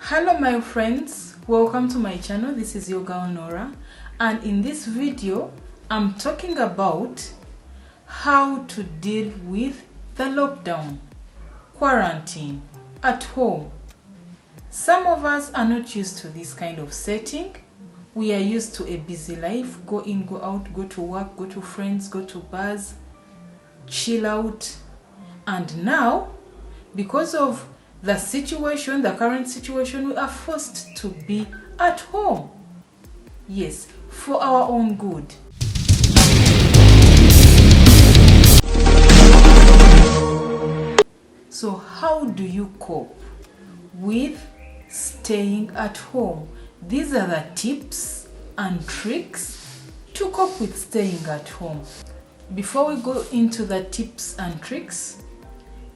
Hello my friends, welcome to my channel. This is your girl Nora, and in this video I'm talking about how to deal with the lockdown, quarantine at home. Some of us are not used to this kind of setting. We are used to a busy life, go in, go out, go to work, go to friends, go to bars, chill out. And now, because of the situation, the current situation, we are forced to be at home. Yes, for our own good. So how do you cope with staying at home? These are the tips and tricks to cope with staying at home. Before we go into the tips and tricks,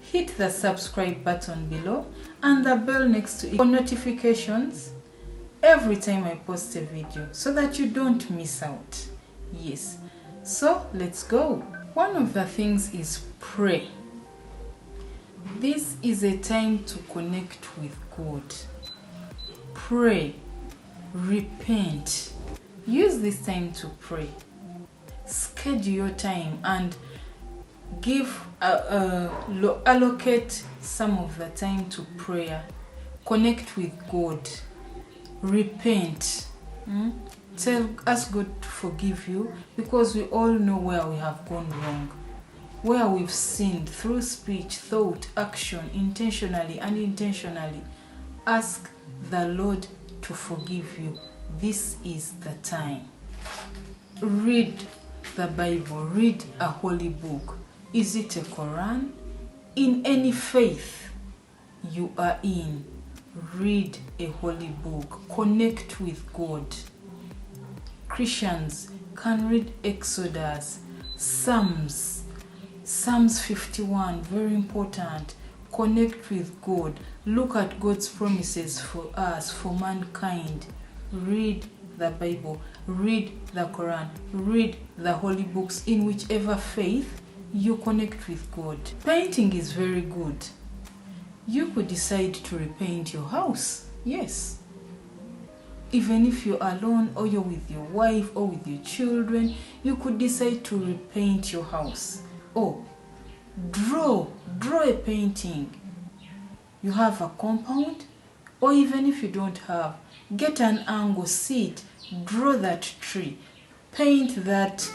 hit the subscribe button below and the bell next to it for notifications every time I post a video so that you don't miss out. Yes, so let's go. One of the things is pray. This is a time to connect with God. Pray, repent. Use this time to pray. Schedule your time and allocate some of the time to prayer. Connect with God. Repent. Ask God to forgive you, because we all know where we have gone wrong, where we've sinned through speech, thought, action, intentionally and unintentionally. Ask the Lord to forgive you. This is the time. Read the Bible. Read a holy book. Is it a Quran? In any faith you are in, read a holy book. Connect with God. Christians can read Exodus, Psalms 51, very important. Connect with God. Look at God's promises for us, for mankind. Read the Bible, read the Quran, read the holy books in whichever faith you connect with God. Painting is very good. You could decide to repaint your house. Yes. Even if you're alone or you're with your wife or with your children, you could decide to repaint your house. Or draw a painting. You have a compound, or even if you don't have, get an angle, sit, draw that tree, paint that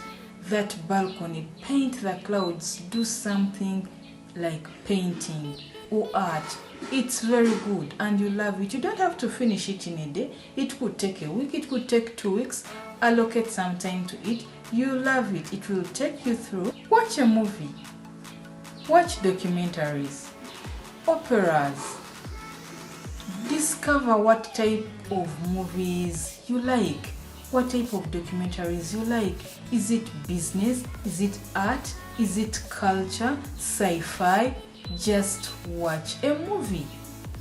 balcony, paint the clouds, do something like painting or art. It's very good and you love it. You don't have to finish it in a day. It could take a week, it could take 2 weeks. Allocate some time to it. You love it. It will take you through. Watch a movie. Watch documentaries, operas. Discover what type of movies you like. What type of documentaries you like. Is it business? Is it art? Is it culture? Sci-fi? Just watch a movie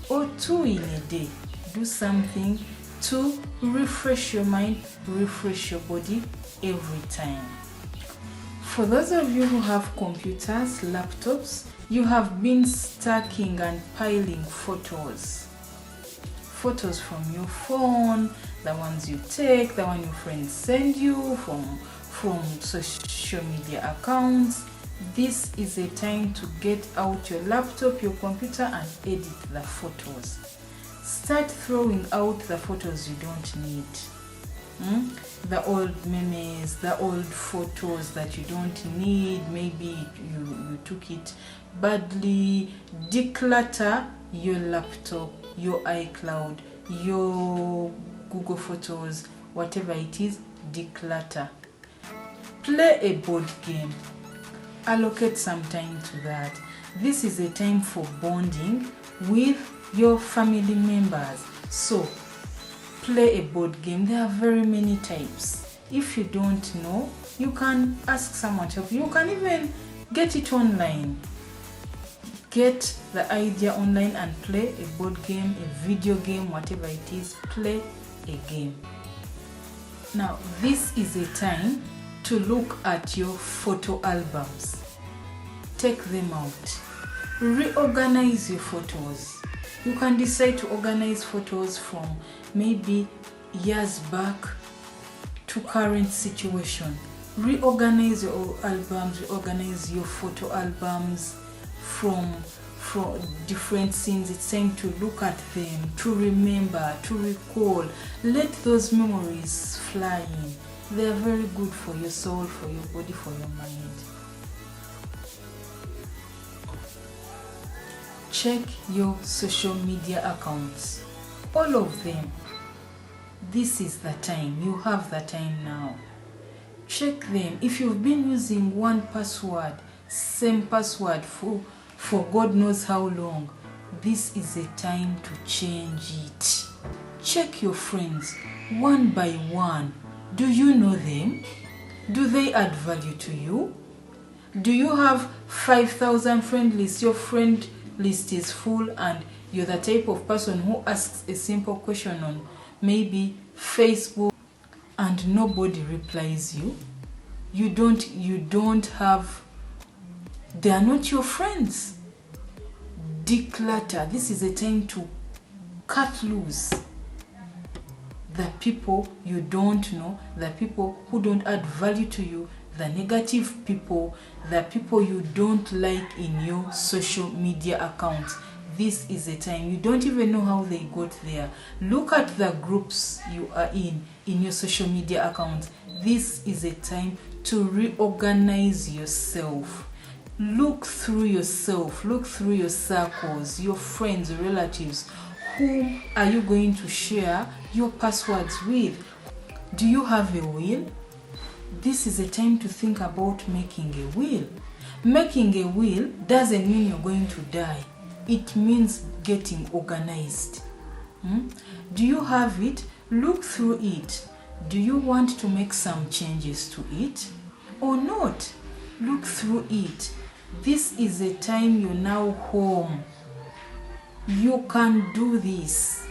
or 2 in a day. Do something to refresh your mind, refresh your body every time. For those of you who have computers, laptops, you have been stacking and piling photos. Photos from your phone, the ones you take, the one your friends send you from social media accounts. This is a time to get out your laptop, your computer, and edit the photos. Start throwing out the photos you don't need. The old memes, the old photos that you don't need. Maybe you took it badly. Declutter your laptop, your iCloud, your Google Photos, whatever it is, declutter. Play a board game. Allocate some time to that. This is a time for bonding with your family members. So, play a board game. There are very many types. If you don't know, you can ask someone to help you. You can even get it online. Get the idea online and play a board game, a video game, whatever it is, play a game. Now, this is a time to look at your photo albums. Take them out. Reorganize your photos. You can decide to organize photos from maybe years back to current situation. Reorganize your albums, reorganize your photo albums from different scenes. It's time to look at them, to remember, to recall. Let those memories fly in. They are very good for your soul, for your body, for your mind. Check your social media accounts, all of them. This is the time. You have the time now. Check them. If you've been using one password, same password for God knows how long, this is a time to change it. Check your friends one by one. Do you know them? Do they add value to you? Do you have 5,000 friend list? Your friend list is full and you're the type of person who asks a simple question on maybe Facebook and nobody replies you. You don't have, they are not your friends. Declutter. This is a time to cut loose the people you don't know, the people who don't add value to you, the negative people, the people you don't like in your social media accounts. This is a time. You don't even know how they got there. Look at the groups you are in your social media accounts. This is a time to reorganize yourself. Look through yourself. Look through your circles, your friends, your relatives. Who are you going to share your passwords with? Do you have a will? This is a time to think about making a will. Making a will doesn't mean you're going to die. It means getting organized. Do you have it? Look through it. Do you want to make some changes to it or not? Look through it. This is a time you're now home. You can do this.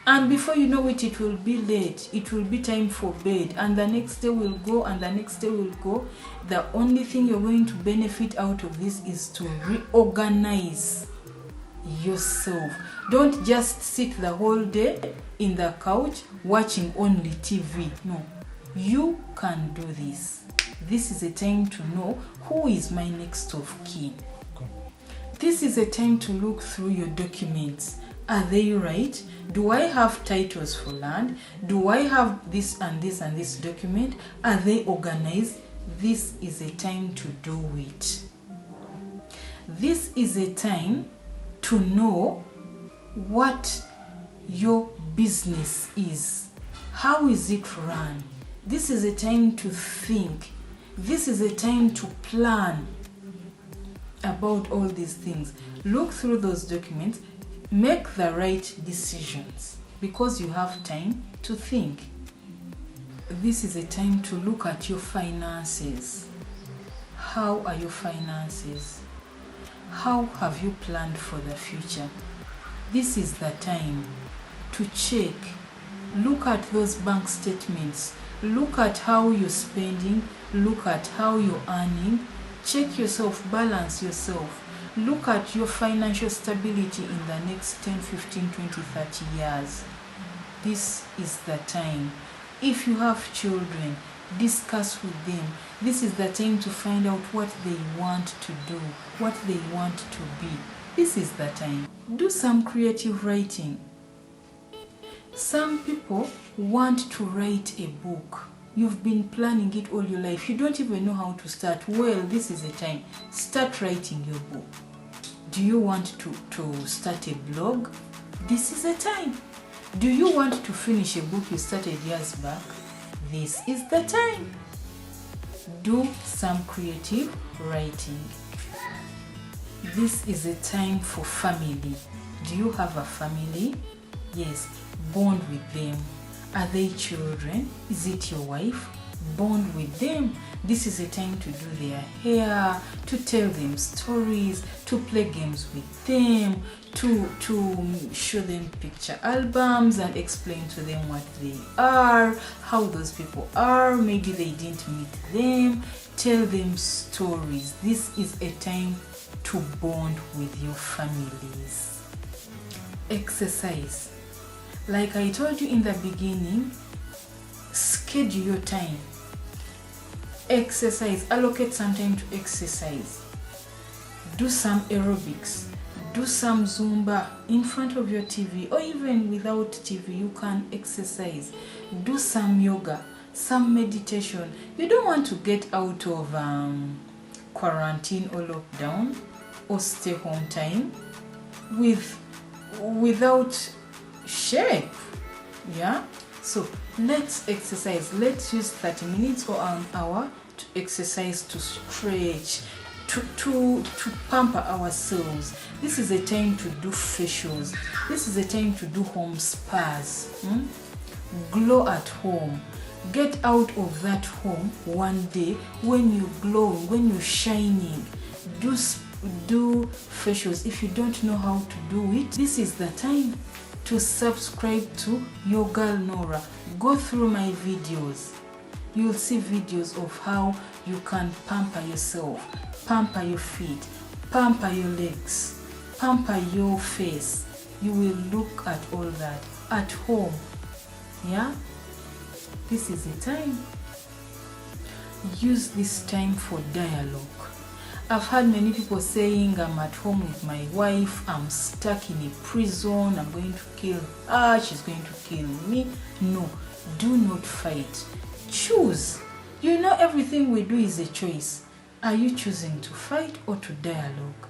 And before you know it, it will be late. It will be time for bed. And the next day will go and the next day will go. The only thing you're going to benefit out of this is to reorganize yourself. Don't just sit the whole day in the couch watching only TV. No, you can do this. This is a time to know who is my next of kin. This is a time to look through your documents. Are they right? Do I have titles for land? Do I have this and this and this document? Are they organized? This is a time to do it. This is a time to know what your business is. How is it run? This is a time to think. This is a time to plan about all these things. Look through those documents. Make the right decisions because you have time to think. This is a time to look at your finances. How are your finances? How have you planned for the future? This is the time to check. Look at those bank statements. Look at how you're spending. Look at how you're earning. Check yourself, balance yourself. Look at your financial stability in the next 10, 15, 20, 30 years. This is the time. If you have children, discuss with them. This is the time to find out what they want to do, what they want to be. This is the time. Do some creative writing. Some people want to write a book. You've been planning it all your life. You don't even know how to start. Well, this is the time. Start writing your book. Do you want to start a blog? This is the time. Do you want to finish a book you started years back? This is the time. Do some creative writing. This is a time for family. Do you have a family? Yes, bond with them. Are they children? Is it your wife? Bond with them. This is a time to do their hair, to tell them stories, to play games with them, to show them picture albums and explain to them what they are, how those people are. Maybe they didn't meet them. Tell them stories. This is a time to bond with your families. Exercise. Like I told you in the beginning, schedule your time. Exercise. Allocate some time to exercise. Do some aerobics. Do some Zumba in front of your TV, or even without TV, you can exercise. Do some yoga, some meditation. You don't want to get out of quarantine or lockdown or stay home time without shape. Yeah, so let's exercise. Let's use 30 minutes or an hour to exercise, to stretch, to pamper ourselves. This is a time to do facials. This is a time to do home spas. Glow at home. Get out of that home one day when you're glowing, when you're shining. Do facials. If you don't know how to do it, this is the time to subscribe to your girl Nora. Go through my videos. You'll see videos of how you can pamper yourself, pamper your feet, pamper your legs, pamper your face. You will look at all that at home. Yeah, this is the time. Use this time for dialogue. I've heard many people saying, I'm at home with my wife, I'm stuck in a prison, I'm going to kill her, she's going to kill me. No, do not fight. Choose. You know, everything we do is a choice. Are you choosing to fight or to dialogue?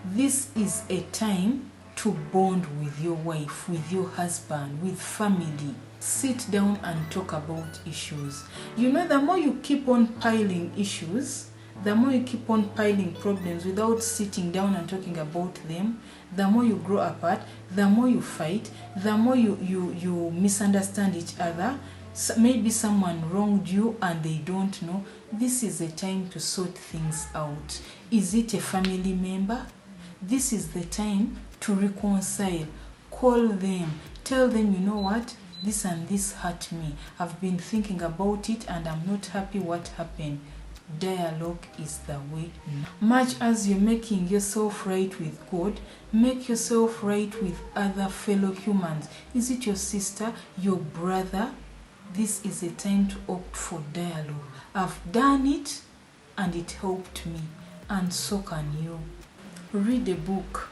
This is a time to bond with your wife, with your husband, with family. Sit down and talk about issues. You know, the more you keep on piling issues, the more you keep on piling problems without sitting down and talking about them, the more you grow apart, the more you fight, the more you misunderstand each other. So maybe someone wronged you and they don't know. This is a time to sort things out. Is it a family member? This is the time to reconcile. Call them. Tell them, you know what? This and this hurt me. I've been thinking about it and I'm not happy what happened. Dialogue is the way. Much as you're making yourself right with God, make yourself right with other fellow humans. Is it your sister, your brother? This is a time to opt for dialogue. I've done it and it helped me, and so can you. Read a book.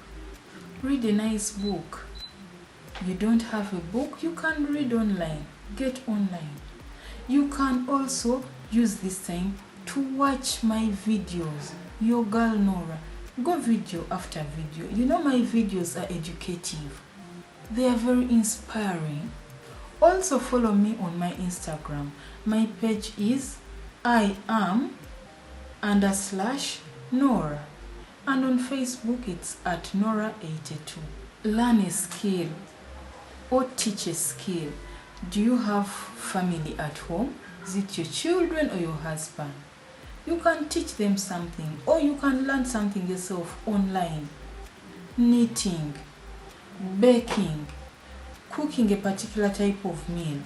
Read a nice book. You don't have a book, you can read online. Get online. You can also use this time to watch my videos. Your girl Nora. Go video after video. You know, my videos are educative. They are very inspiring. Also follow me on my Instagram. My page is I_am_Nora. And on Facebook it's at Nora82. Learn a skill or teach a skill. Do you have family at home? Is it your children or your husband? You can teach them something, or you can learn something yourself online. Knitting, baking, cooking a particular type of meal.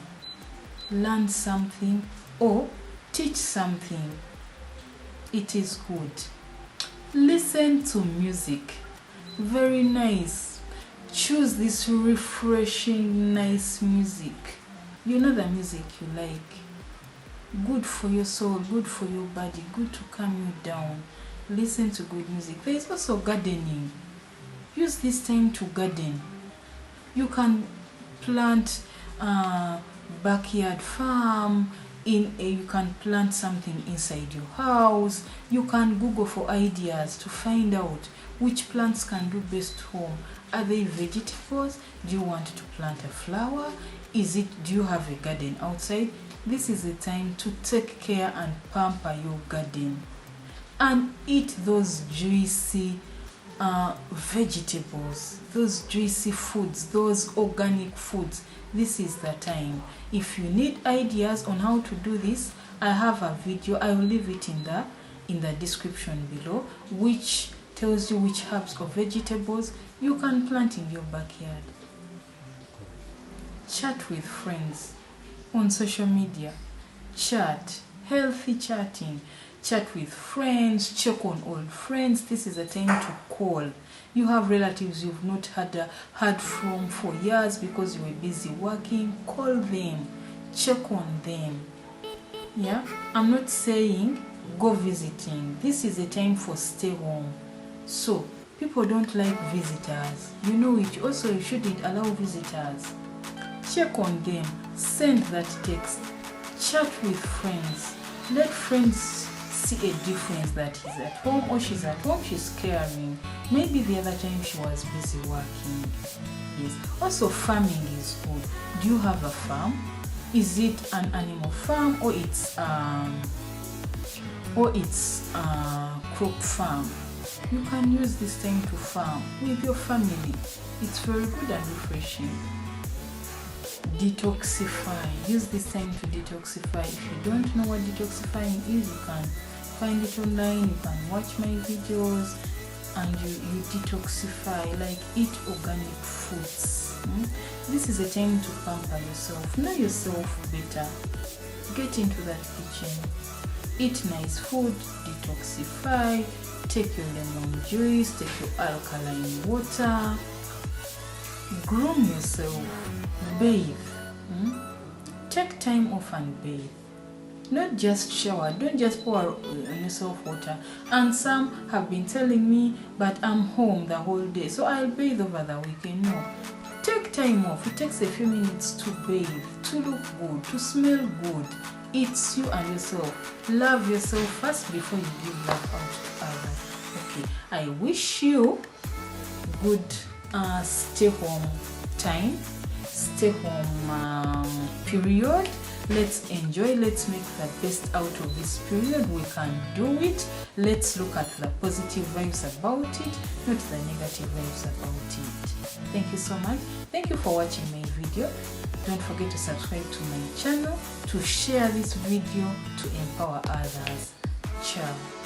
Learn something or teach something. It is good. Listen to music. Very nice. Choose this refreshing, nice music. You know the music you like. Good for your soul, good for your body, good to calm you down. Listen to good music. There is also gardening. Use this time to garden. You can plant backyard farm. You can plant something inside your house. You can Google for ideas to find out which plants can do best home. Are they vegetables? Do you want to plant a flower? Do you have a garden outside? This is a time to take care and pamper your garden and eat those juicy vegetables, those juicy foods, those organic foods. This is the time. If you need ideas on how to do this, I have a video. I will leave it in the description below, which tells you which herbs or vegetables you can plant in your backyard. Chat with friends on social media. Chat, healthy chatting. Chat with friends, check on old friends. This is a time to call. You have relatives you've not heard from for years because you were busy working. Call them, check on them. Yeah, I'm not saying go visiting. This is a time for stay home. So people don't like visitors. You know it. Also, you shouldn't allow visitors. Check on them. Send that text. Chat with friends. Let friends see a difference that he's at home or she's at home, she's caring. Maybe the other time she was busy working. Yes. Also, farming is good. Do you have a farm? Is it an animal farm or it's crop farm? You can use this time to farm with your family. It's very good and refreshing. Detoxify. Use this time to detoxify. If you don't know what detoxifying is, you can find it online. You can watch my videos and you detoxify, like eat organic foods. This is a time to pamper yourself. Know yourself better. Get into that kitchen. Eat nice food. Detoxify. Take your lemon juice. Take your alkaline water. Groom yourself. Bathe. Take time off and bathe. Not just shower. Don't just pour on yourself water. And some have been telling me, but I'm home the whole day, so I'll bathe over the weekend. No. Take time off. It takes a few minutes to bathe, to look good, to smell good. It's you and yourself. Love yourself first before you give love out to others. Okay. I wish you good stay home time, stay home period. Let's enjoy. Let's make the best out of this period. We can do it. Let's look at the positive vibes about it, not the negative vibes about it. Thank you so much. Thank you for watching my video. Don't forget to subscribe to my channel, to share this video, to empower others. Ciao.